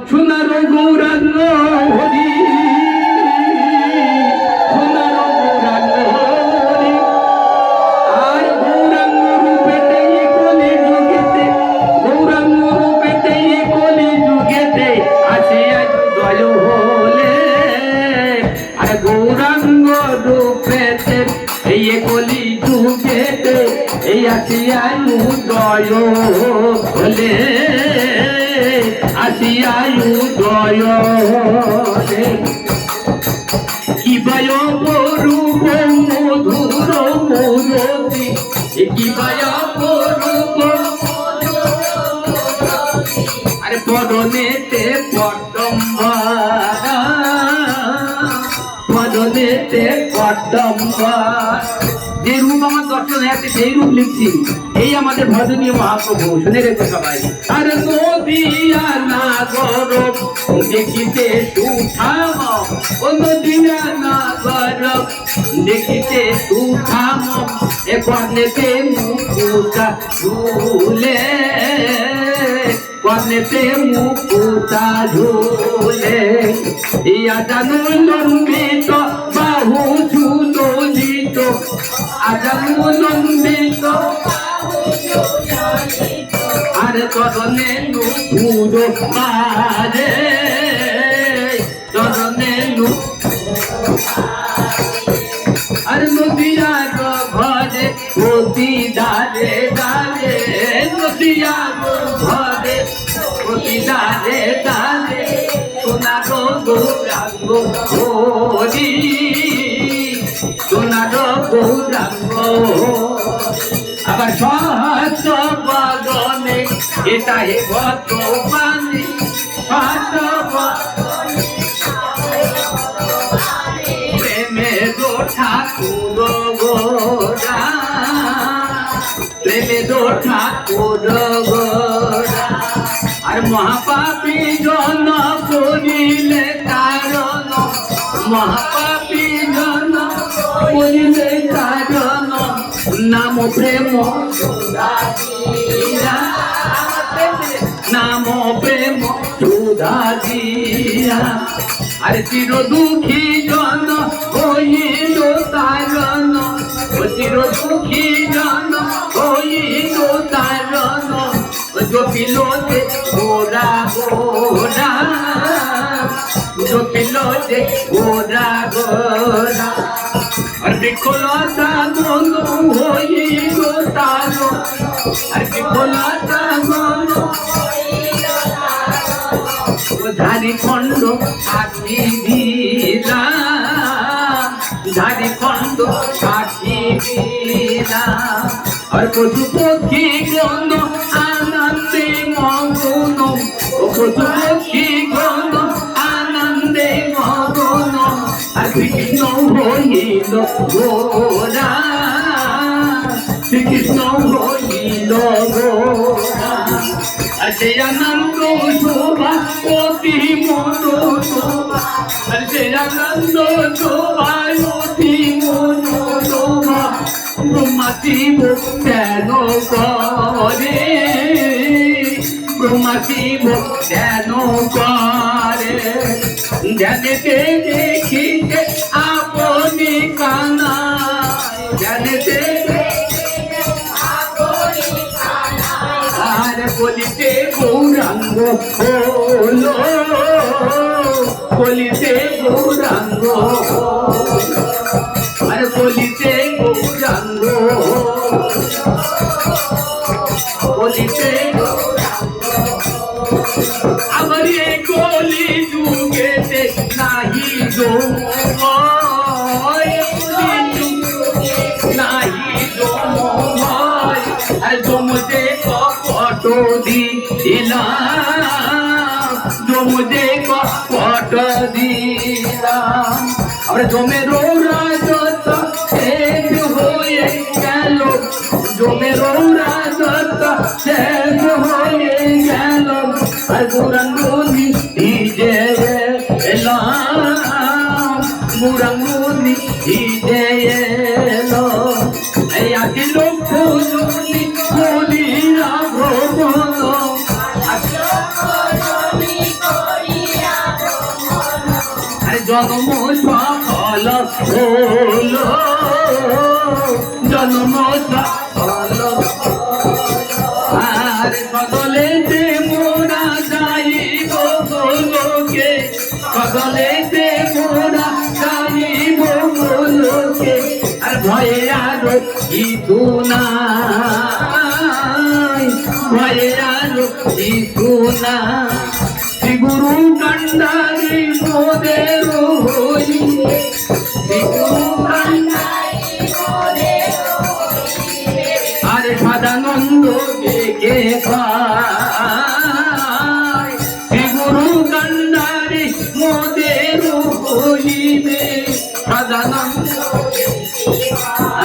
সোনার গৌরাঙ্গ হরি সোনার গৌরাঙ্গ হরি আর গৌরাঙ্গ রূপেতে কলি যুগেতে গৌরাঙ্গ রূপেতে কলি যুগেতে আসিয়া দয় হলে আর গৌরাঙ্গ রূপেতে এই কলি যুগেতে এই আসিয়া দয় হলে আসিয়া দয় হলে কি বায় রূপ মধুর মূরতি কি বায় রূপ আরে পদনেতে পটম্বরা পদনেতে পটম্বর যে রূপ আমার দর্শন আছে সেই রূপ লিখছি এই আমাদের ভজনীয় মহাপ্রভু শুনে রেখো সবাই আর নদিয়া নাগর দেখিতে সুঠাম ও নদিয়া নাগর দেখিতে সুঠাম এখানেতে মুকুটা ঝুলে কনেতে মুকুটা ঝুলে ইয়া জানো লম্বিত বাহু ঝুলিত আজানু লম্বিত আর চরণে নুপুর মারে চরণে আর নদিয়ার ঘরে প্রতি দারে দারে নদিয়ার ঘরে প্রতি দারে দারে সোনার গৌরাঙ্গ হরি সোনার গৌরাঙ্গ আবার সহস্র বদনে এটা হে গত পানি প্রেমে দো ঠাকুর গোরা প্রেমে দো ঠাকুর গোরা আর মহাপাপী জন করিলে কারণ মহাপাপী জন করিলে কারণ নাম প্রেম নাম প্রেম সুধা দিয়া আর চির দুঃখী জন হইল তারণ চির দুঃখী জন হইল তারণ জপিল যে গোরা গোরা জপিল যে গোরা গোরা আর বিকলতা মন হইল তারো আর বিকলতা মন ঝাড়িখণ্ড সাক্ষী দিলা ঝাড়িখণ্ড সাক্ষী দিলা আর পশু পক্ষী গণ আনন্দে মগন পশু পক্ষী গণ আনন্দে মগন আর কৃষ্ণ হইল গোরা শ্রীকৃষ্ণ হইল গোরা আর সে আনন্দ শোভা অতি মন শোভা আর সে আনন্দ শোভা অতি মন শোভা ব্রহ্মা শিব কেন করে ব্রহ্মা শিব কেন করে ধ্যানেতে দেখিতে আপনি কানা ধ্যানেতে আর বলিতে গৌরাঙ্গ হলো বলিতে গৌরাঙ্গ আর বলিতে গৌরাঙ্গ বলিতে আমার এই কলি যুগেতে নাহি নাহি আর জমতে কপট দিলাম জমতে কপট দিলাম আর জমেরও রাজত শেষ হয়ে গেল জমেরও রাজত শেষ হয়ে গেল আর গৌরাঙ্গ নিজে এলাম গৌরাঙ্গ নিজে এলো এই আদি লক্ষ বলি রাঘবন আরে জন্ম সফল হলো, জন্ম সফল, আর সকলেতে মোরা যাইব গোলকে, সকলেতে মোরা যাইব গোলকে, আর ভয়ে আর কিছু নাই, ভয়ে আর কিছু না। শ্রী গুরু কান্ডারি মোদের হইলে, শ্রী গুরু কান্ডারি মোদের হইলে, আর সদানন্দ কে পায়। শ্রী গুরু কান্ডারি মোদের হইলে, সদানন্দ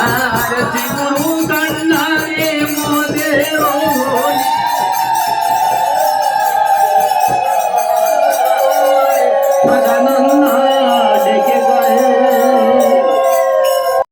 আর শ্রী গুরু কান্ডারি মোদের হইলে, সদানন্দ